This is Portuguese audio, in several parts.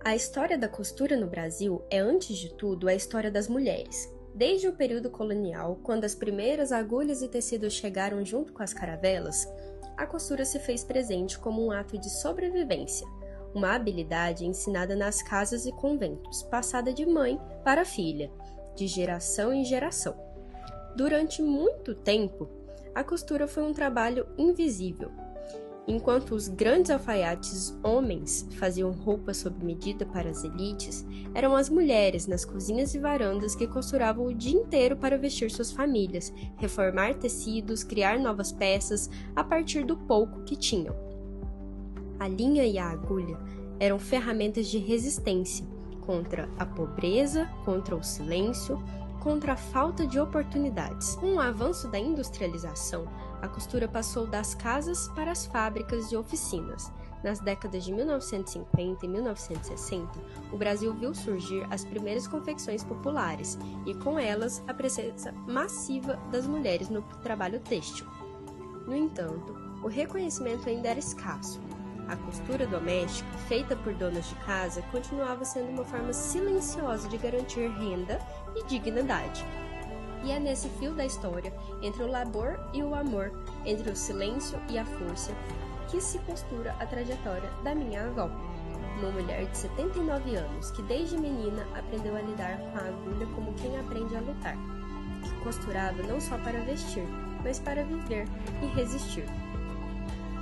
A história da costura no Brasil é, antes de tudo, a história das mulheres. Desde o período colonial, quando as primeiras agulhas e tecidos chegaram junto com as caravelas, a costura se fez presente como um ato de sobrevivência, uma habilidade ensinada nas casas e conventos, passada de mãe para filha, de geração em geração. Durante muito tempo, a costura foi um trabalho invisível. Enquanto os grandes alfaiates homens faziam roupas sob medida para as elites, eram as mulheres nas cozinhas e varandas que costuravam o dia inteiro para vestir suas famílias, reformar tecidos, criar novas peças a partir do pouco que tinham. A linha e a agulha eram ferramentas de resistência contra a pobreza, contra o silêncio, contra a falta de oportunidades. Com o avanço da industrialização, a costura passou das casas para as fábricas e oficinas. Nas décadas de 1950 e 1960, o Brasil viu surgir as primeiras confecções populares e, com elas, a presença massiva das mulheres no trabalho têxtil. No entanto, o reconhecimento ainda era escasso. A costura doméstica, feita por donas de casa, continuava sendo uma forma silenciosa de garantir renda e dignidade. E é nesse fio da história, entre o labor e o amor, entre o silêncio e a força, que se costura a trajetória da minha avó, uma mulher de 79 anos que desde menina aprendeu a lidar com a agulha como quem aprende a lutar, que costurava não só para vestir, mas para viver e resistir.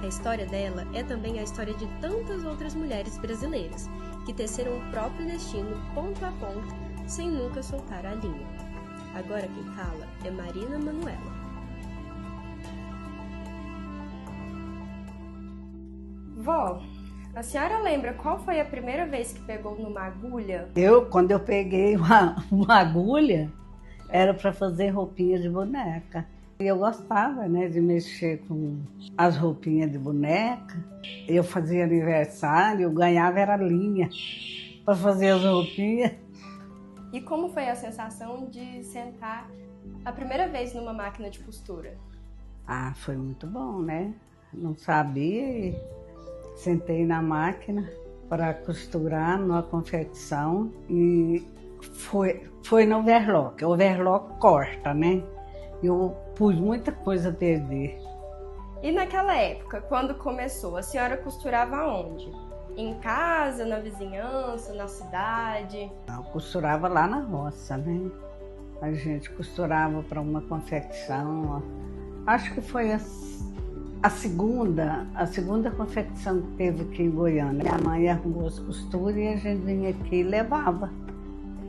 A história dela é também a história de tantas outras mulheres brasileiras, que teceram o próprio destino ponto a ponto, sem nunca soltar a linha. Agora quem fala é Marina Manuela. Vó, a senhora lembra qual foi a primeira vez que pegou numa agulha? Quando eu peguei uma agulha, era para fazer roupinha de boneca. E eu gostava, né, de mexer com as roupinhas de boneca. Eu fazia aniversário, eu ganhava era linha para fazer as roupinhas. E como foi a sensação de sentar a primeira vez numa máquina de costura? Ah, foi muito bom, né? Não sabia e sentei na máquina para costurar numa confecção e foi no overlock. O overlock corta, né? Eu pus muita coisa a perder. E naquela época, quando começou, a senhora costurava onde? Em casa, na vizinhança, na cidade? Eu costurava lá na roça, né? A gente costurava para uma confecção. Acho que foi a segunda confecção que teve aqui em Goiânia. Minha mãe arrumou as costuras e a gente vinha aqui e levava.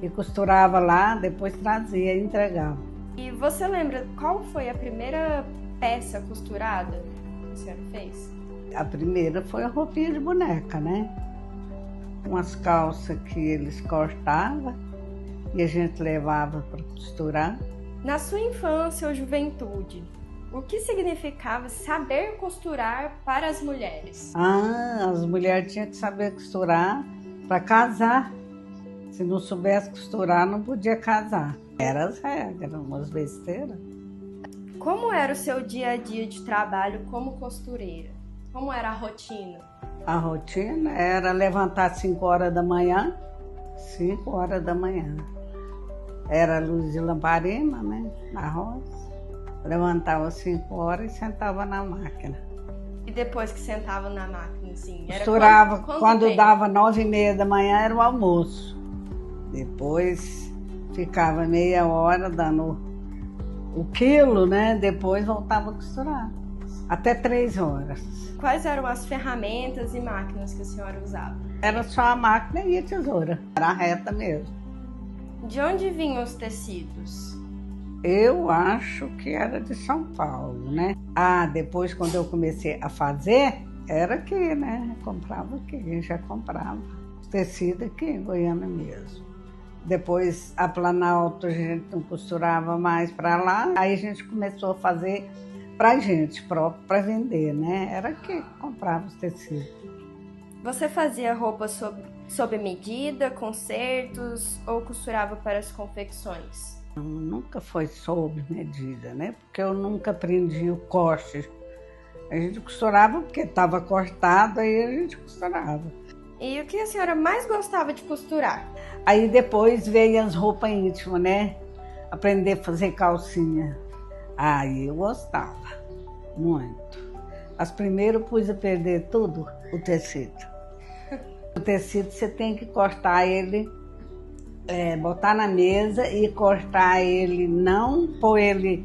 E costurava lá, depois trazia e entregava. E você lembra qual foi a primeira peça costurada que a senhora fez? A primeira foi a roupinha de boneca, né? Umas calças que eles cortavam e a gente levava para costurar. Na sua infância ou juventude, o que significava saber costurar para as mulheres? As mulheres tinham que saber costurar para casar. Se não soubesse costurar, não podia casar. Eram as regras, umas besteiras. Como era o seu dia a dia de trabalho como costureira? Como era a rotina? A rotina era levantar às 5 horas da manhã. 5 horas da manhã. Era luz de lamparina, né? Na roça. Levantava às 5 horas e sentava na máquina. E depois que sentava na máquina, assim? Costurava, quando dava 9h30 da manhã era o almoço. Depois ficava meia hora dando o quilo, né? Depois voltava a costurar. Até 3 horas. Quais eram as ferramentas e máquinas que a senhora usava? Era só a máquina e a tesoura. Era reta mesmo. De onde vinham os tecidos? Eu acho que era de São Paulo, né? Depois quando eu comecei a fazer, era aqui, né? Comprava aqui, já comprava. Tecido aqui em Goiânia mesmo. Depois a Planalto a gente não costurava mais para lá. Aí a gente começou a fazer pra gente próprio, para vender, né? Era que comprava os tecidos. Você fazia roupa sob medida, consertos ou costurava para as confecções? Nunca foi sob medida, né? Porque eu nunca aprendi o corte. A gente costurava porque estava cortado, aí a gente costurava. E o que a senhora mais gostava de costurar? Aí depois veio as roupas íntimas, né? Aprender a fazer calcinha. Aí eu gostava, muito. As primeiras eu pus a perder tudo, o tecido. O tecido você tem que cortar ele, botar na mesa e cortar ele, não pôr ele,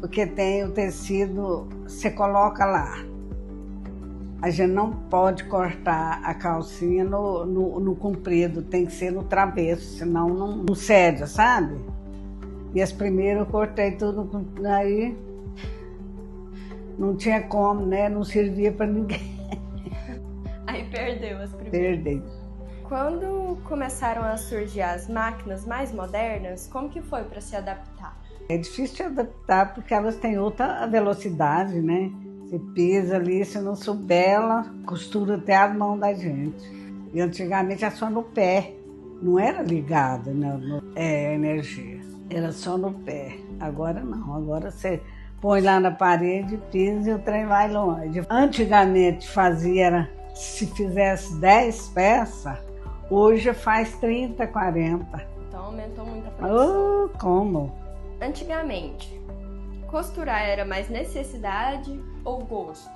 porque tem o tecido, você coloca lá. A gente não pode cortar a calcinha no comprido, tem que ser no travesso, senão não cede, sabe? E as primeiras eu cortei tudo, aí não tinha como, né? Não servia para ninguém. Aí perdeu as primeiras. Perdei. Quando começaram a surgir as máquinas mais modernas, como que foi para se adaptar? É difícil de adaptar porque elas têm outra velocidade, né? Você pisa ali, se não souber, ela costura até as mãos da gente. E antigamente era só no pé, não era ligada, né? A energia, era só no pé. Agora não, agora você põe lá na parede, pisa e o trem vai longe. Antigamente fazia, se fizesse 10 peças, hoje faz 30, 40. Então aumentou muito a produção. Oh, como? Antigamente, costurar era mais necessidade ou gosto?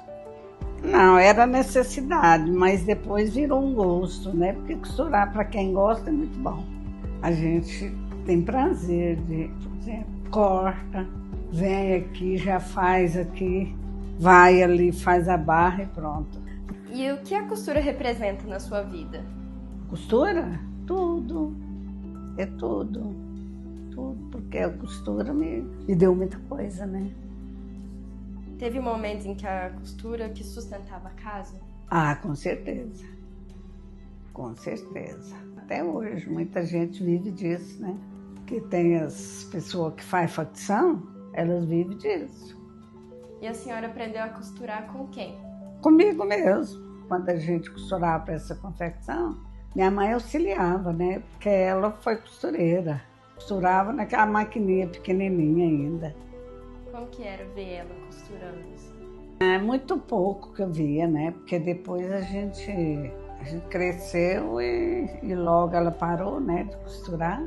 Não, era necessidade, mas depois virou um gosto, né? Porque costurar para quem gosta é muito bom. A gente tem prazer de, por exemplo, corta, vem aqui, já faz aqui, vai ali, faz a barra e pronto. E o que a costura representa na sua vida? Costura? Tudo. É tudo. Tudo, porque a costura me deu muita coisa, né? Teve momentos em que a costura que sustentava a casa? Ah, com certeza. Com certeza. Até hoje, muita gente vive disso, né? Que tem as pessoas que fazem facção, elas vivem disso. E a senhora aprendeu a costurar com quem? Comigo mesmo. Quando a gente costurava para essa confecção, minha mãe auxiliava, né? Porque ela foi costureira. Costurava naquela maquininha pequenininha ainda. Como que era ver ela costurando? É muito pouco que eu via, né? Porque depois a gente cresceu e logo ela parou, né, de costurar.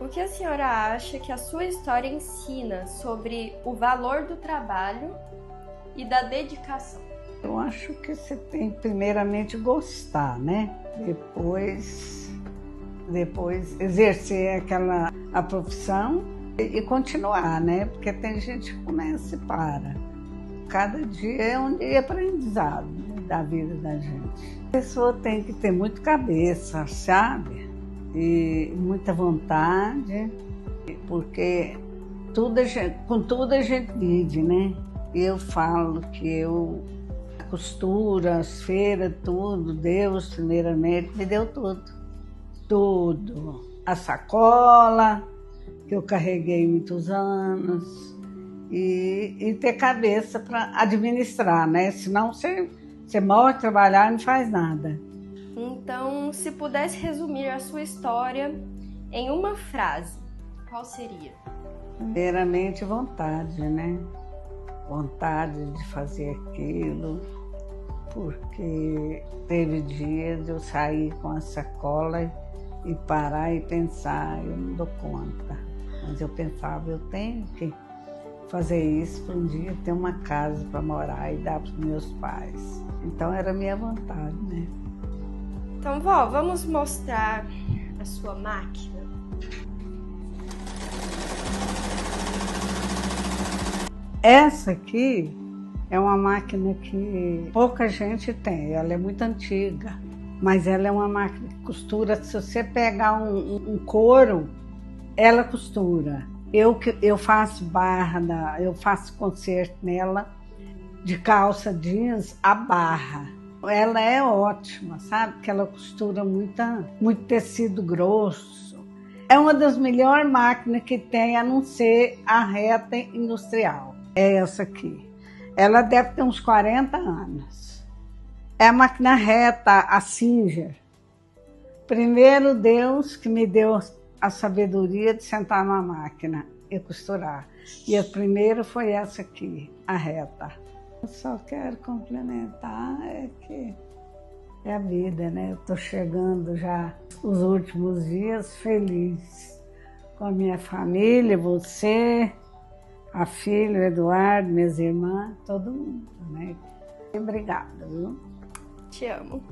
O que a senhora acha que a sua história ensina sobre o valor do trabalho e da dedicação? Eu acho que você tem primeiramente gostar, né? Depois exercer a profissão e continuar, né? Porque tem gente que começa e para. Cada dia é um dia aprendizado, né, da vida da gente. A pessoa tem que ter muito cabeça, sabe? E muita vontade, porque com tudo a gente vive, né? Eu falo que a costura, as feiras, tudo, Deus primeiramente me deu tudo. Tudo. A sacola, que eu carreguei muitos anos, e ter cabeça para administrar, né? Senão você morre de trabalhar e não faz nada. Então, se pudesse resumir a sua história em uma frase, qual seria? Primeiramente, vontade, né? Vontade de fazer aquilo, porque teve dias de eu sair com a sacola e parar e pensar, eu não dou conta. Mas eu pensava, eu tenho que fazer isso para um dia ter uma casa para morar e dar para os meus pais. Então era a minha vontade, né? Então, vó, vamos mostrar a sua máquina. Essa aqui é uma máquina que pouca gente tem, ela é muito antiga, mas ela é uma máquina que costura. Se você pegar um couro, ela costura. Eu faço barra, eu faço conserto nela de calça jeans a barra. Ela é ótima, sabe? Porque ela costura muito tecido grosso. É uma das melhores máquinas que tem, a não ser a reta industrial. É essa aqui. Ela deve ter uns 40 anos. É a máquina reta, a Singer. Primeiro Deus que me deu a sabedoria de sentar numa máquina e costurar. E a primeira foi essa aqui, a reta. Eu só quero complementar que É a vida, né? Eu tô chegando já os últimos dias feliz com a minha família, você, a filha, o Eduardo, minhas irmãs, todo mundo, né? Obrigada, viu? Te amo.